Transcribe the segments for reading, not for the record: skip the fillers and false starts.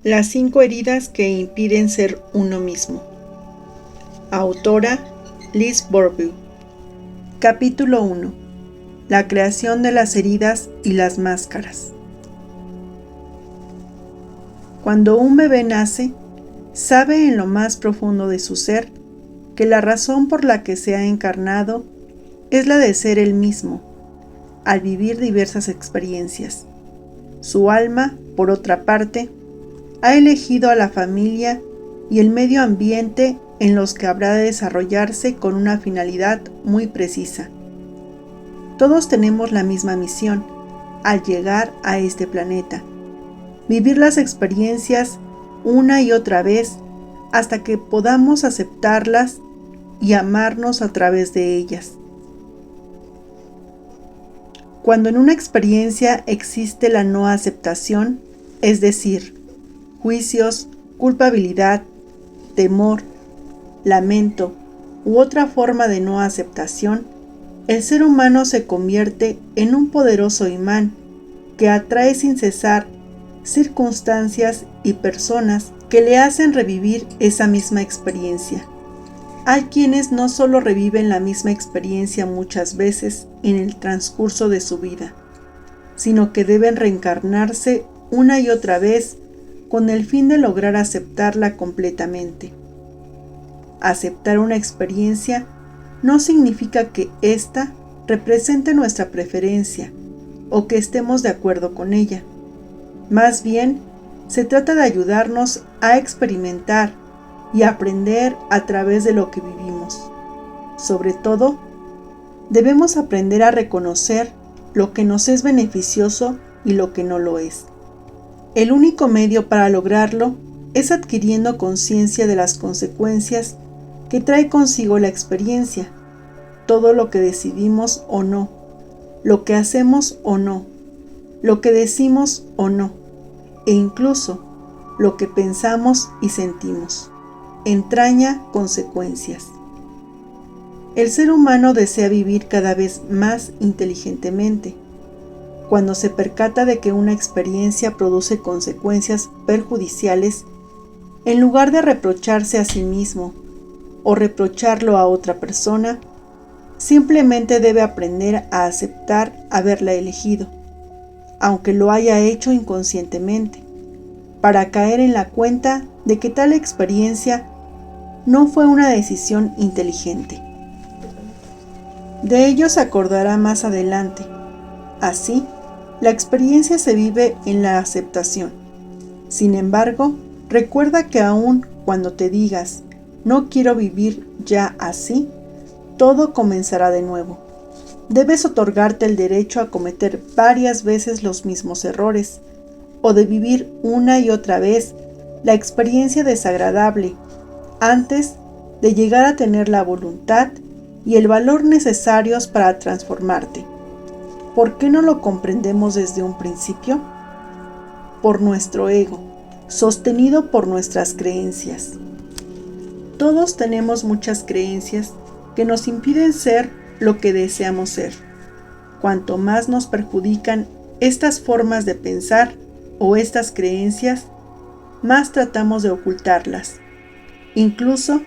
Las 5 heridas que impiden ser uno mismo. Autora Liz Bourbeau. Capítulo 1. La creación de las heridas y las máscaras. Cuando un bebé nace, sabe en lo más profundo de su ser que la razón por la que se ha encarnado es la de ser él mismo, al vivir diversas experiencias. Su alma, por otra parte, ha elegido a la familia y el medio ambiente en los que habrá de desarrollarse con una finalidad muy precisa. Todos tenemos la misma misión al llegar a este planeta: vivir las experiencias una y otra vez hasta que podamos aceptarlas y amarnos a través de ellas. Cuando en una experiencia existe la no aceptación, es decir, juicios, culpabilidad, temor, lamento u otra forma de no aceptación, el ser humano se convierte en un poderoso imán que atrae sin cesar circunstancias y personas que le hacen revivir esa misma experiencia. Hay quienes no solo reviven la misma experiencia muchas veces en el transcurso de su vida, sino que deben reencarnarse una y otra vez con el fin de lograr aceptarla completamente. Aceptar una experiencia no significa que ésta represente nuestra preferencia o que estemos de acuerdo con ella. Más bien, se trata de ayudarnos a experimentar y aprender a través de lo que vivimos. Sobre todo, debemos aprender a reconocer lo que nos es beneficioso y lo que no lo es. El único medio para lograrlo es adquiriendo conciencia de las consecuencias que trae consigo la experiencia, todo lo que decidimos o no, lo que hacemos o no, lo que decimos o no, e incluso lo que pensamos y sentimos, entraña consecuencias. El ser humano desea vivir cada vez más inteligentemente. Cuando se percata de que una experiencia produce consecuencias perjudiciales, en lugar de reprocharse a sí mismo o reprocharlo a otra persona, simplemente debe aprender a aceptar haberla elegido, aunque lo haya hecho inconscientemente, para caer en la cuenta de que tal experiencia no fue una decisión inteligente. De ello se acordará más adelante. Así, la experiencia se vive en la aceptación. Sin embargo, recuerda que aun cuando te digas «no quiero vivir ya así», todo comenzará de nuevo. Debes otorgarte el derecho a cometer varias veces los mismos errores, o de vivir una y otra vez la experiencia desagradable, antes de llegar a tener la voluntad y el valor necesarios para transformarte. ¿Por qué no lo comprendemos desde un principio? Por nuestro ego, sostenido por nuestras creencias. Todos tenemos muchas creencias que nos impiden ser lo que deseamos ser. Cuanto más nos perjudican estas formas de pensar o estas creencias, más tratamos de ocultarlas. Incluso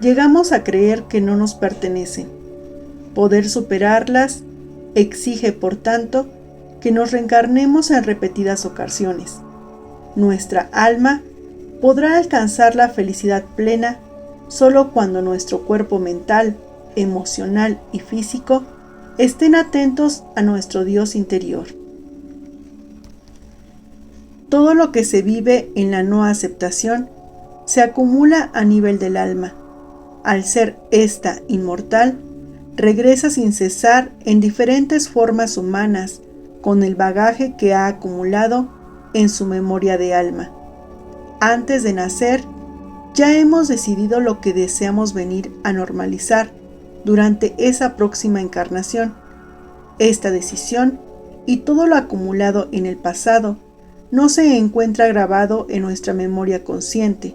llegamos a creer que no nos pertenecen. Poder superarlas exige, por tanto, que nos reencarnemos en repetidas ocasiones. Nuestra alma podrá alcanzar la felicidad plena solo cuando nuestro cuerpo mental, emocional y físico estén atentos a nuestro Dios interior. Todo lo que se vive en la no aceptación se acumula a nivel del alma. Al ser ésta inmortal, regresa sin cesar en diferentes formas humanas con el bagaje que ha acumulado en su memoria de alma. Antes de nacer, ya hemos decidido lo que deseamos venir a normalizar durante esa próxima encarnación. Esta decisión y todo lo acumulado en el pasado no se encuentra grabado en nuestra memoria consciente,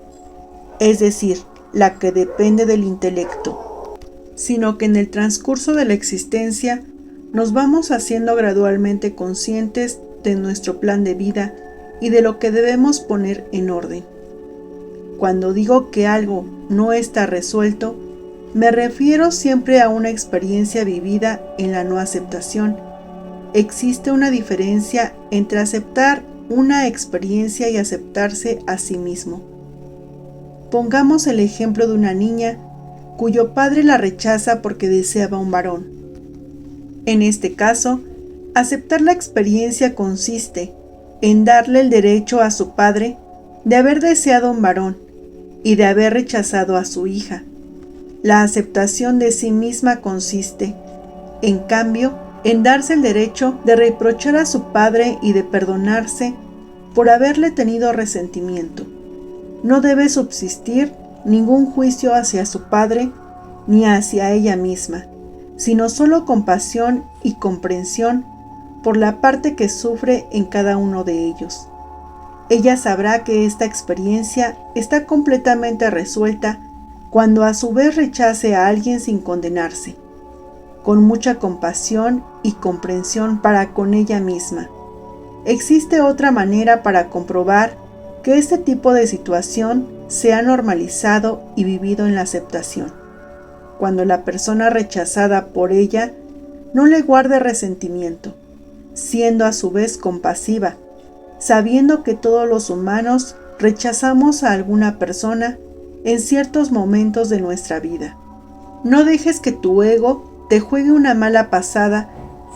es decir, la que depende del intelecto, sino que en el transcurso de la existencia nos vamos haciendo gradualmente conscientes de nuestro plan de vida y de lo que debemos poner en orden. Cuando digo que algo no está resuelto, me refiero siempre a una experiencia vivida en la no aceptación. Existe una diferencia entre aceptar una experiencia y aceptarse a sí mismo. Pongamos el ejemplo de una niña cuyo padre la rechaza porque deseaba un varón. En este caso, aceptar la experiencia consiste en darle el derecho a su padre de haber deseado un varón y de haber rechazado a su hija. La aceptación de sí misma consiste, en cambio, en darse el derecho de reprochar a su padre y de perdonarse por haberle tenido resentimiento. No debe subsistir ningún juicio hacia su padre ni hacia ella misma, sino solo compasión y comprensión por la parte que sufre en cada uno de ellos. Ella sabrá que esta experiencia está completamente resuelta cuando a su vez rechace a alguien sin condenarse, con mucha compasión y comprensión para con ella misma. Existe otra manera para comprobar que este tipo de situación se ha normalizado y vivido en la aceptación. Cuando la persona rechazada por ella no le guarde resentimiento, siendo a su vez compasiva, sabiendo que todos los humanos rechazamos a alguna persona en ciertos momentos de nuestra vida. No dejes que tu ego te juegue una mala pasada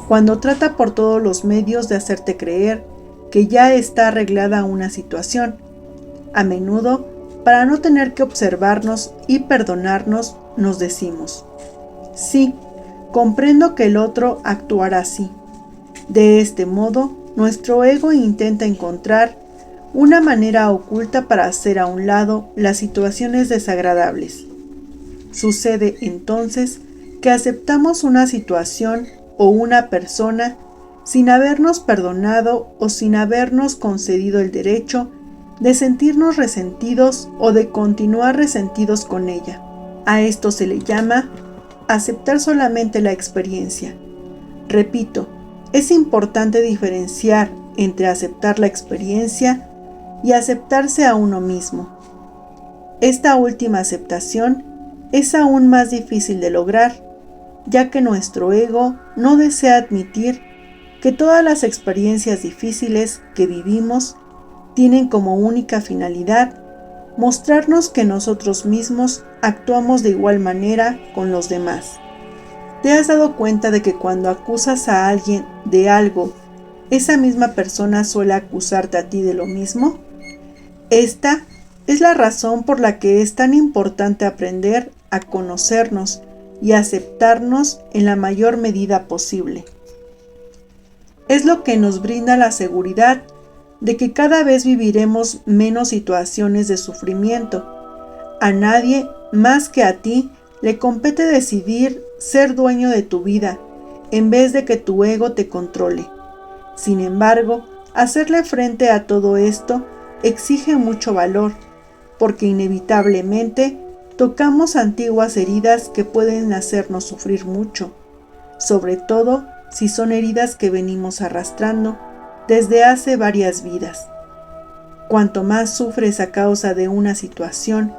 cuando trata por todos los medios de hacerte creer que ya está arreglada una situación. A menudo, para no tener que observarnos y perdonarnos, nos decimos: sí, comprendo que el otro actuará así. De este modo, nuestro ego intenta encontrar una manera oculta para hacer a un lado las situaciones desagradables. Sucede entonces que aceptamos una situación o una persona sin habernos perdonado o sin habernos concedido el derecho de sentirnos resentidos o de continuar resentidos con ella. A esto se le llama aceptar solamente la experiencia. Repito, es importante diferenciar entre aceptar la experiencia y aceptarse a uno mismo. Esta última aceptación es aún más difícil de lograr, ya que nuestro ego no desea admitir que todas las experiencias difíciles que vivimos tienen como única finalidad mostrarnos que nosotros mismos actuamos de igual manera con los demás. ¿Te has dado cuenta de que cuando acusas a alguien de algo, esa misma persona suele acusarte a ti de lo mismo? Esta es la razón por la que es tan importante aprender a conocernos y aceptarnos en la mayor medida posible. Es lo que nos brinda la seguridad de que cada vez viviremos menos situaciones de sufrimiento. A nadie más que a ti le compete decidir ser dueño de tu vida, en vez de que tu ego te controle. Sin embargo, hacerle frente a todo esto exige mucho valor, porque inevitablemente tocamos antiguas heridas que pueden hacernos sufrir mucho, sobre todo si son heridas que venimos arrastrando desde hace varias vidas. Cuanto más sufres a causa de una situación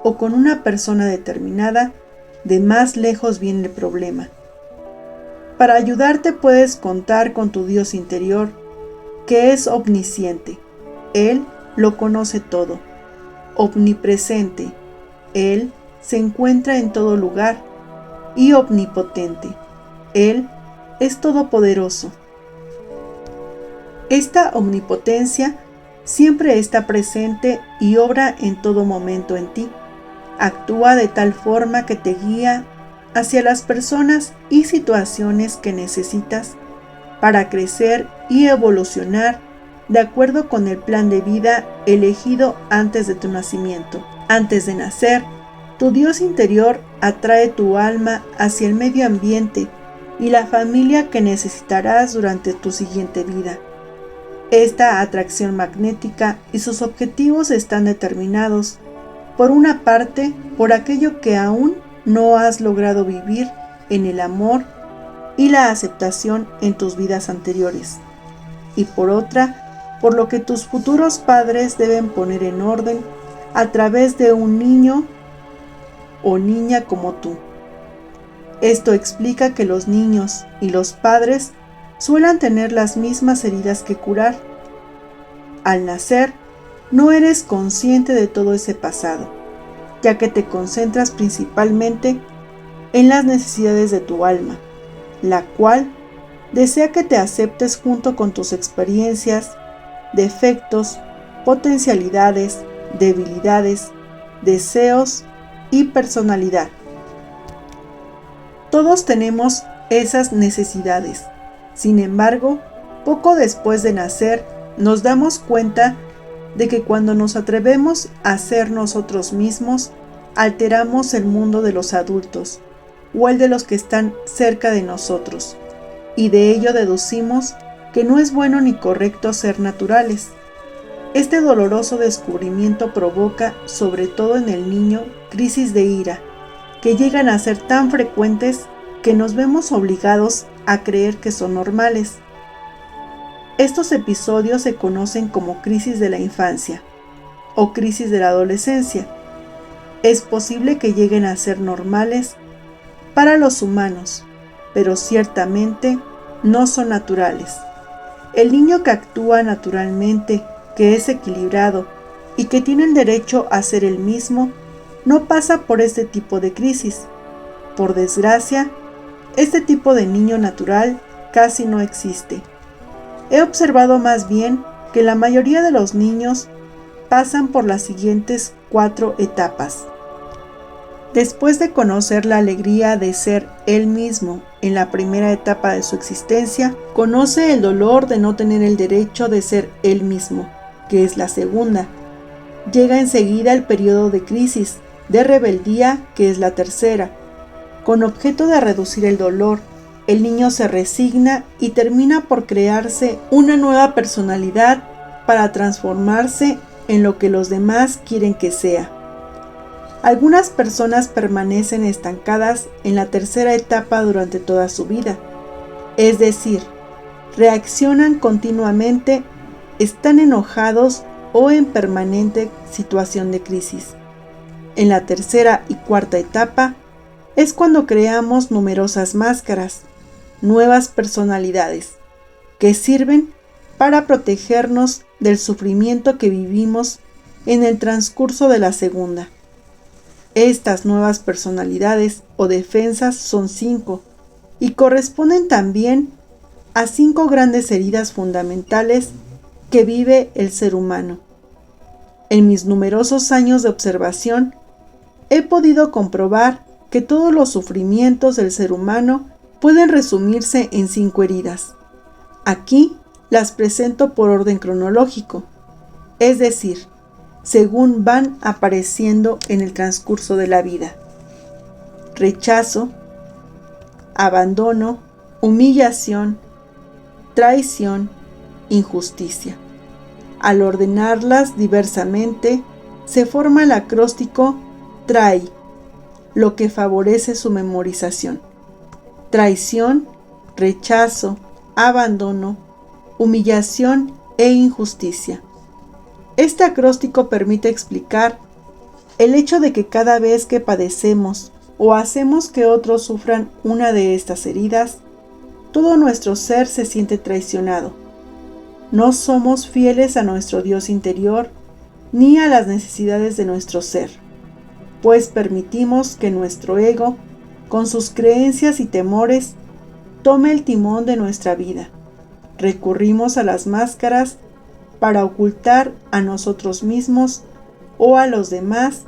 o con una persona determinada, de más lejos viene el problema. Para ayudarte puedes contar con tu Dios interior, que es omnisciente. Él lo conoce todo. Omnipresente. Él se encuentra en todo lugar. Y omnipotente. Él es todopoderoso. Esta omnipotencia siempre está presente y obra en todo momento en ti. Actúa de tal forma que te guía hacia las personas y situaciones que necesitas para crecer y evolucionar de acuerdo con el plan de vida elegido antes de tu nacimiento. Antes de nacer, tu Dios interior atrae tu alma hacia el medio ambiente y la familia que necesitarás durante tu siguiente vida. Esta atracción magnética y sus objetivos están determinados, por una parte, por aquello que aún no has logrado vivir en el amor y la aceptación en tus vidas anteriores, y por otra, por lo que tus futuros padres deben poner en orden a través de un niño o niña como tú. Esto explica que los niños y los padres suelen tener las mismas heridas que curar. Al nacer, no eres consciente de todo ese pasado, ya que te concentras principalmente en las necesidades de tu alma, la cual desea que te aceptes junto con tus experiencias, defectos, potencialidades, debilidades, deseos y personalidad. Todos tenemos esas necesidades. Sin embargo, poco después de nacer, nos damos cuenta de que cuando nos atrevemos a ser nosotros mismos, alteramos el mundo de los adultos o el de los que están cerca de nosotros, y de ello deducimos que no es bueno ni correcto ser naturales. Este doloroso descubrimiento provoca, sobre todo en el niño, crisis de ira, que llegan a ser tan frecuentes que nos vemos obligados a creer que son normales. Estos episodios se conocen como crisis de la infancia o crisis de la adolescencia. Es posible que lleguen a ser normales para los humanos, pero ciertamente no son naturales. El niño que actúa naturalmente, que es equilibrado y que tiene el derecho a ser el mismo, no pasa por este tipo de crisis. Por desgracia, este tipo de niño natural casi no existe. He observado más bien que la mayoría de los niños pasan por las siguientes 4 etapas. Después de conocer la alegría de ser él mismo en la primera etapa de su existencia, conoce el dolor de no tener el derecho de ser él mismo, que es la segunda. Llega enseguida el periodo de crisis, de rebeldía, que es la tercera. Con objeto de reducir el dolor, el niño se resigna y termina por crearse una nueva personalidad para transformarse en lo que los demás quieren que sea. Algunas personas permanecen estancadas en la tercera etapa durante toda su vida, es decir, reaccionan continuamente, están enojados o en permanente situación de crisis. En la tercera y cuarta etapa es cuando creamos numerosas máscaras, nuevas personalidades, que sirven para protegernos del sufrimiento que vivimos en el transcurso de la segunda. Estas nuevas personalidades o defensas son 5 y corresponden también a 5 grandes heridas fundamentales que vive el ser humano. En mis numerosos años de observación, he podido comprobar que todos los sufrimientos del ser humano pueden resumirse en 5 heridas. Aquí las presento por orden cronológico, es decir, según van apareciendo en el transcurso de la vida. Rechazo, abandono, humillación, traición, injusticia. Al ordenarlas diversamente, se forma el acróstico TRAI, lo que favorece su memorización. Traición, rechazo, abandono, humillación e injusticia. Este acróstico permite explicar el hecho de que cada vez que padecemos o hacemos que otros sufran una de estas heridas, todo nuestro ser se siente traicionado. No somos fieles a nuestro Dios interior ni a las necesidades de nuestro ser, pues permitimos que nuestro ego, con sus creencias y temores, tome el timón de nuestra vida. Recurrimos a las máscaras para ocultar a nosotros mismos o a los demás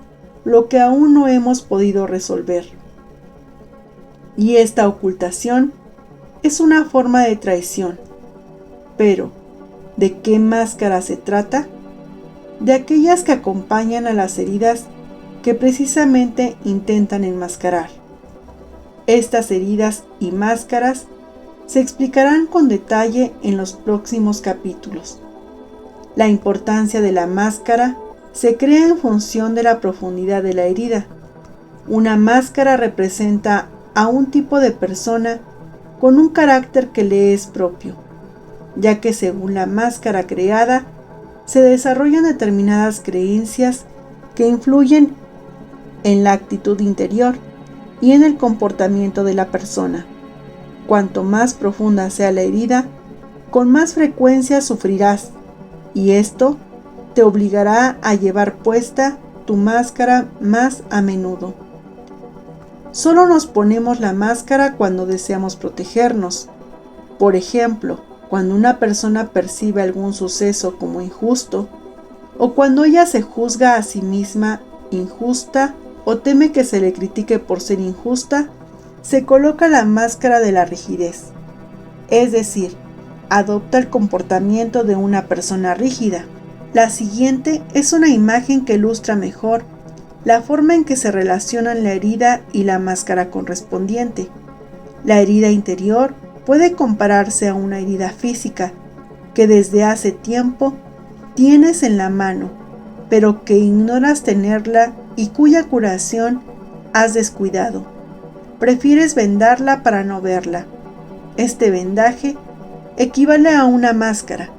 lo que aún no hemos podido resolver. Y esta ocultación es una forma de traición. Pero, ¿de qué máscara se trata? De aquellas que acompañan a las heridas que precisamente intentan enmascarar. Estas heridas y máscaras se explicarán con detalle en los próximos capítulos. La importancia de la máscara se crea en función de la profundidad de la herida. Una máscara representa a un tipo de persona con un carácter que le es propio. ya que según la máscara creada, se desarrollan determinadas creencias que influyen en la actitud interior y en el comportamiento de la persona. Cuanto más profunda sea la herida, con más frecuencia sufrirás, y esto te obligará a llevar puesta tu máscara más a menudo. Solo nos ponemos la máscara cuando deseamos protegernos. Por ejemplo, cuando una persona percibe algún suceso como injusto, o cuando ella se juzga a sí misma injusta o teme que se le critique por ser injusta, se coloca la máscara de la rigidez, es decir, adopta el comportamiento de una persona rígida. La siguiente es una imagen que ilustra mejor la forma en que se relacionan la herida y la máscara correspondiente. La herida interior puede compararse a una herida física que desde hace tiempo tienes en la mano, pero que ignoras tenerla y cuya curación has descuidado. Prefieres vendarla para no verla. Este vendaje equivale a una máscara.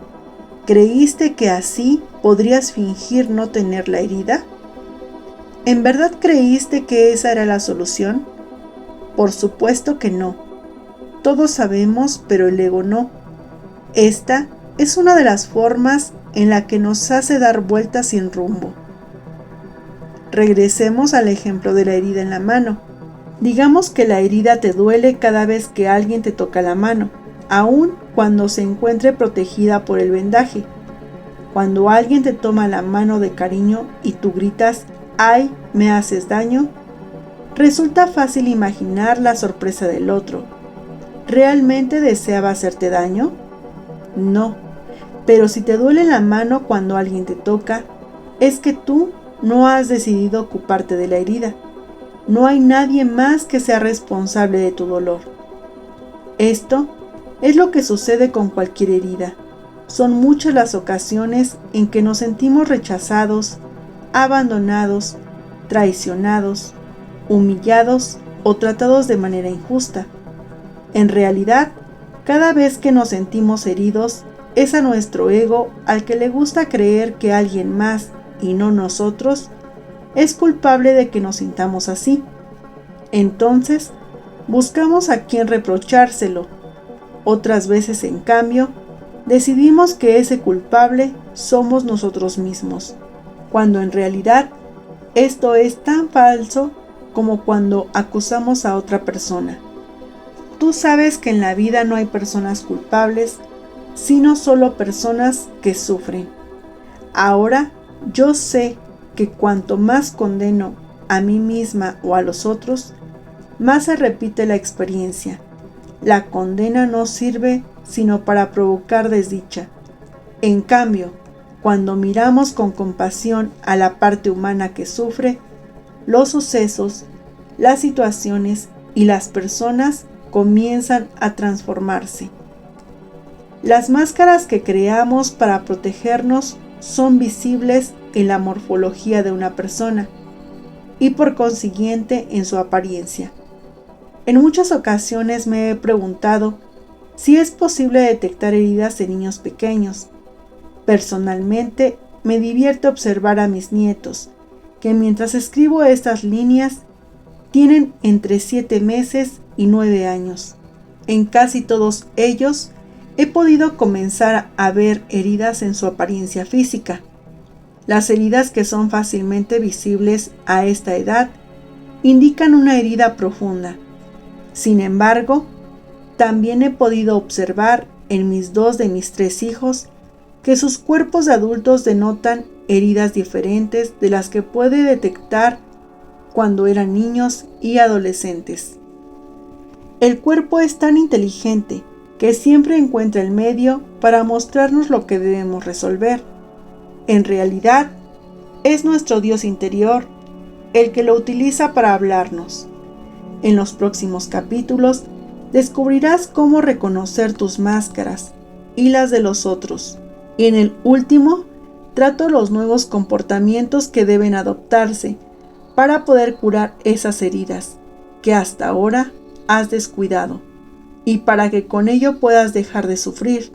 ¿Creíste que así podrías fingir no tener la herida? ¿En verdad creíste que esa era la solución? Por supuesto que no. Todos sabemos, pero el ego no. Esta es una de las formas en la que nos hace dar vueltas sin rumbo. Regresemos al ejemplo de la herida en la mano. Digamos que la herida te duele cada vez que alguien te toca la mano, aun cuando se encuentre protegida por el vendaje. Cuando alguien te toma la mano de cariño y tú gritas, ¡ay, me haces daño!, resulta fácil imaginar la sorpresa del otro. ¿Realmente deseaba hacerte daño? No, pero si te duele la mano cuando alguien te toca, es que tú no has decidido ocuparte de la herida. No hay nadie más que sea responsable de tu dolor. Esto es lo que sucede con cualquier herida. Son muchas las ocasiones en que nos sentimos rechazados, abandonados, traicionados, humillados o tratados de manera injusta. En realidad, cada vez que nos sentimos heridos, es a nuestro ego al que le gusta creer que alguien más, y no nosotros, es culpable de que nos sintamos así. Entonces, buscamos a quien reprochárselo. Otras veces, en cambio, decidimos que ese culpable somos nosotros mismos, cuando en realidad esto es tan falso como cuando acusamos a otra persona. Tú sabes que en la vida no hay personas culpables, sino solo personas que sufren. Ahora, yo sé que cuanto más condeno a mí misma o a los otros, más se repite la experiencia. La condena no sirve sino para provocar desdicha. En cambio, cuando miramos con compasión a la parte humana que sufre, los sucesos, las situaciones y las personas comienzan a transformarse. Las máscaras que creamos para protegernos son visibles en la morfología de una persona y por consiguiente en su apariencia. En muchas ocasiones me he preguntado si es posible detectar heridas en niños pequeños. Personalmente, me divierte observar a mis nietos, que mientras escribo estas líneas, tienen entre 7 meses y 9 años. En casi todos ellos, he podido comenzar a ver heridas en su apariencia física. Las heridas que son fácilmente visibles a esta edad indican una herida profunda. Sin embargo, también he podido observar en mis 2 de mis 3 hijos que sus cuerpos de adultos denotan heridas diferentes de las que pude detectar cuando eran niños y adolescentes. El cuerpo es tan inteligente que siempre encuentra el medio para mostrarnos lo que debemos resolver. En realidad, es nuestro Dios interior el que lo utiliza para hablarnos. En los próximos capítulos descubrirás cómo reconocer tus máscaras y las de los otros. Y en el último, trato los nuevos comportamientos que deben adoptarse para poder curar esas heridas que hasta ahora has descuidado y para que con ello puedas dejar de sufrir.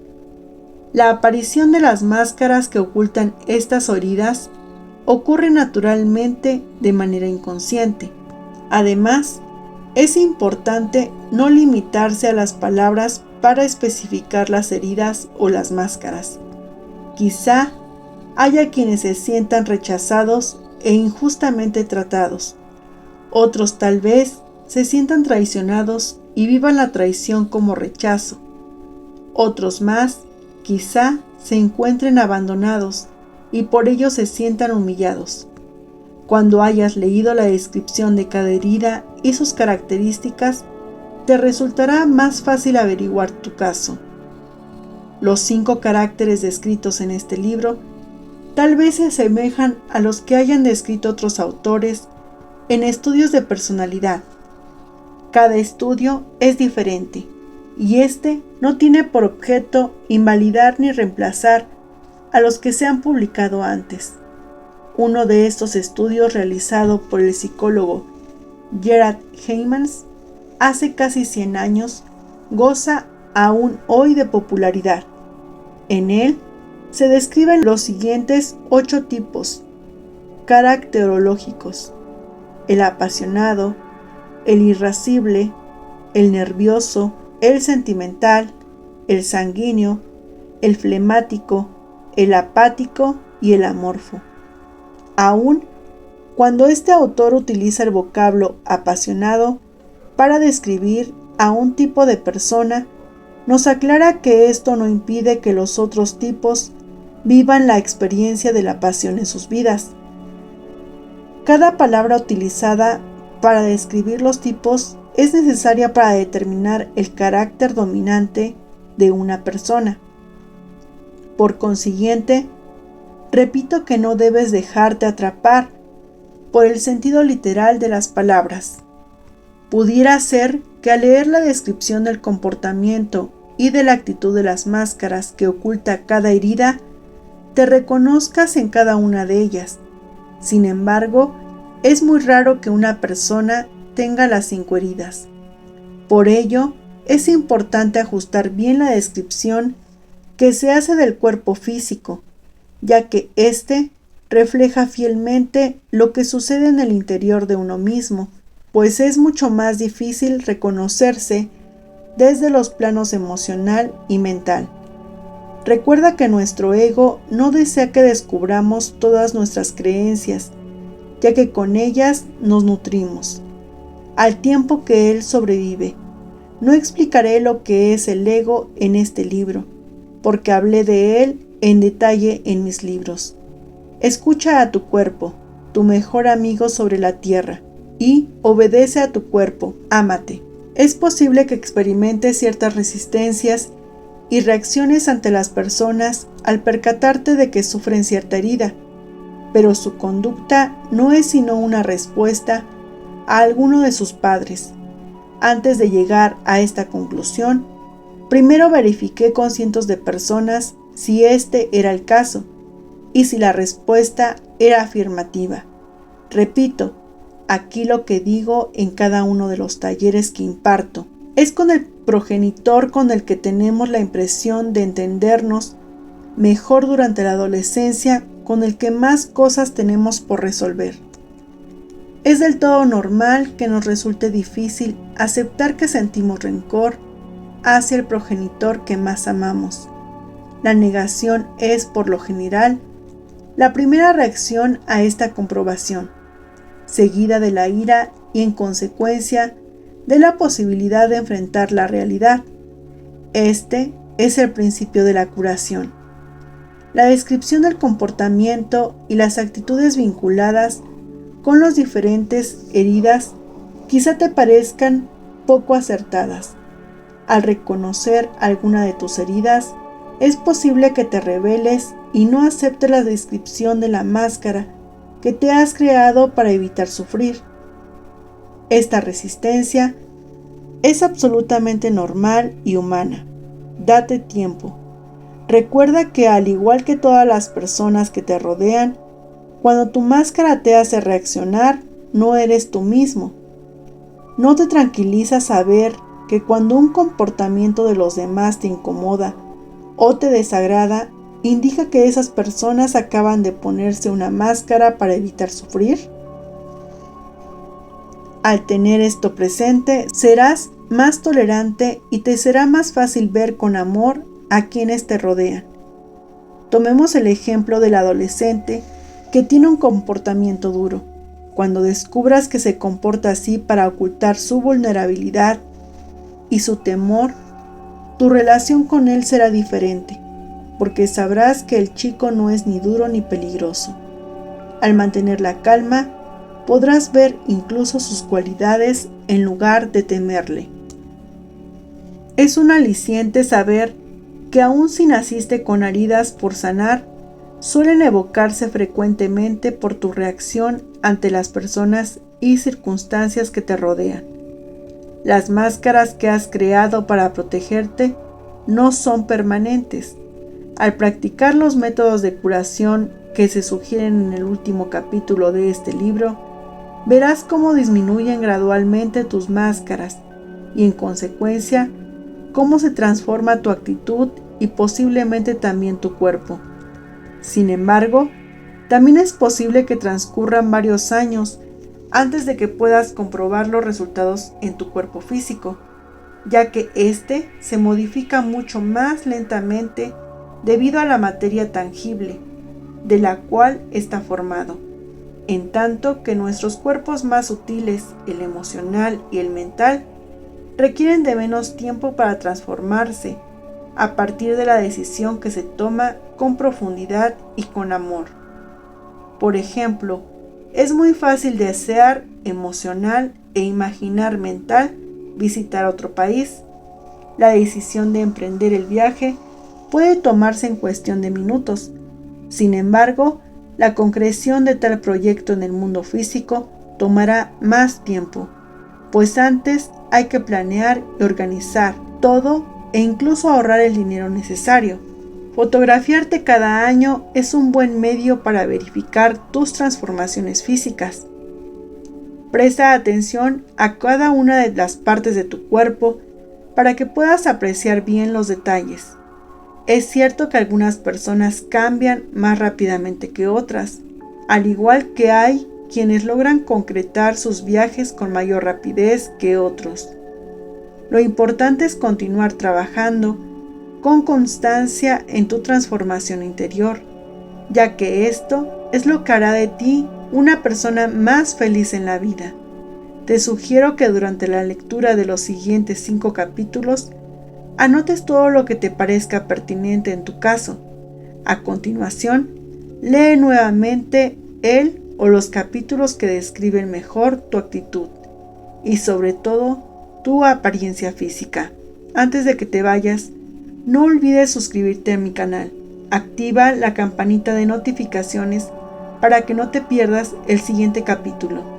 La aparición de las máscaras que ocultan estas heridas ocurre naturalmente de manera inconsciente. Además, es importante no limitarse a las palabras para especificar las heridas o las máscaras. Quizá haya quienes se sientan rechazados e injustamente tratados. Otros tal vez se sientan traicionados y vivan la traición como rechazo. Otros más, quizá, se encuentren abandonados y por ello se sientan humillados. Cuando hayas leído la descripción de cada herida y sus características, te resultará más fácil averiguar tu caso. Los 5 caracteres descritos en este libro tal vez se asemejan a los que hayan descrito otros autores en estudios de personalidad. Cada estudio es diferente y este no tiene por objeto invalidar ni reemplazar a los que se han publicado antes. Uno de estos estudios, realizado por el psicólogo Gerard Heymans hace casi 100 años, goza aún hoy de popularidad. En él se describen los siguientes 8 tipos caracterológicos: el apasionado, el irascible, el nervioso, el sentimental, el sanguíneo, el flemático, el apático y el amorfo. Aún cuando este autor utiliza el vocablo apasionado para describir a un tipo de persona, nos aclara que esto no impide que los otros tipos vivan la experiencia de la pasión en sus vidas. Cada palabra utilizada para describir los tipos es necesaria para determinar el carácter dominante de una persona. Por consiguiente, repito que no debes dejarte atrapar por el sentido literal de las palabras. Pudiera ser que al leer la descripción del comportamiento y de la actitud de las máscaras que oculta cada herida, te reconozcas en cada una de ellas. Sin embargo, es muy raro que una persona tenga las 5 heridas. Por ello, es importante ajustar bien la descripción que se hace del cuerpo físico, ya que éste refleja fielmente lo que sucede en el interior de uno mismo, pues es mucho más difícil reconocerse desde los planos emocional y mental. Recuerda que nuestro ego no desea que descubramos todas nuestras creencias, ya que con ellas nos nutrimos, al tiempo que él sobrevive. No explicaré lo que es el ego en este libro, porque hablé de él en detalle en mis libros. Escucha a tu cuerpo, tu mejor amigo sobre la tierra, y obedece a tu cuerpo, ámate. Es posible que experimentes ciertas resistencias y reacciones ante las personas al percatarte de que sufren cierta herida, pero su conducta no es sino una respuesta a alguno de sus padres. Antes de llegar a esta conclusión, primero verifiqué con cientos de personas si este era el caso y si la respuesta era afirmativa. Repito, aquí lo que digo en cada uno de los talleres que imparto es con el progenitor con el que tenemos la impresión de entendernos mejor durante la adolescencia, con el que más cosas tenemos por resolver. Es del todo normal que nos resulte difícil aceptar que sentimos rencor hacia el progenitor que más amamos. La negación es, por lo general, la primera reacción a esta comprobación, seguida de la ira y, en consecuencia, de la posibilidad de enfrentar la realidad. Este es el principio de la curación. La descripción del comportamiento y las actitudes vinculadas con las diferentes heridas quizá te parezcan poco acertadas. Al reconocer alguna de tus heridas, es posible que te rebeles y no aceptes la descripción de la máscara que te has creado para evitar sufrir. Esta resistencia es absolutamente normal y humana. Date tiempo. Recuerda que, al igual que todas las personas que te rodean, cuando tu máscara te hace reaccionar, no eres tú mismo. ¿No te tranquiliza saber que cuando un comportamiento de los demás te incomoda, o te desagrada, indica que esas personas acaban de ponerse una máscara para evitar sufrir. Al tener esto presente, serás más tolerante y te será más fácil ver con amor a quienes te rodean. Tomemos el ejemplo del adolescente que tiene un comportamiento duro. Cuando descubras que se comporta así para ocultar su vulnerabilidad y su temor, tu relación con él será diferente, porque sabrás que el chico no es ni duro ni peligroso. Al mantener la calma, podrás ver incluso sus cualidades en lugar de temerle. Es un aliciente saber que aun si naciste con heridas por sanar, suelen evocarse frecuentemente por tu reacción ante las personas y circunstancias que te rodean. Las máscaras que has creado para protegerte no son permanentes. Al practicar los métodos de curación que se sugieren en el último capítulo de este libro, verás cómo disminuyen gradualmente tus máscaras y en consecuencia cómo se transforma tu actitud y posiblemente también tu cuerpo. Sin embargo, también es posible que transcurran varios años antes de que puedas comprobar los resultados en tu cuerpo físico, ya que éste se modifica mucho más lentamente debido a la materia tangible de la cual está formado, en tanto que nuestros cuerpos más sutiles, el emocional y el mental, requieren de menos tiempo para transformarse a partir de la decisión que se toma con profundidad y con amor. Por ejemplo, es muy fácil desear, emocional e imaginar mental visitar otro país. La decisión de emprender el viaje puede tomarse en cuestión de minutos. Sin embargo, la concreción de tal proyecto en el mundo físico tomará más tiempo, pues antes hay que planear y organizar todo e incluso ahorrar el dinero necesario. Fotografiarte cada año es un buen medio para verificar tus transformaciones físicas. Presta atención a cada una de las partes de tu cuerpo para que puedas apreciar bien los detalles. Es cierto que algunas personas cambian más rápidamente que otras, al igual que hay quienes logran concretar sus viajes con mayor rapidez que otros. Lo importante es continuar trabajando con constancia en tu transformación interior, ya que esto es lo que hará de ti una persona más feliz en la vida. Te sugiero que durante la lectura de los siguientes 5 capítulos anotes todo lo que te parezca pertinente en tu caso. A continuación, lee nuevamente el o los capítulos que describen mejor tu actitud y sobre todo tu apariencia física. Antes de que te vayas, no olvides suscribirte a mi canal. Activa la campanita de notificaciones para que no te pierdas el siguiente capítulo.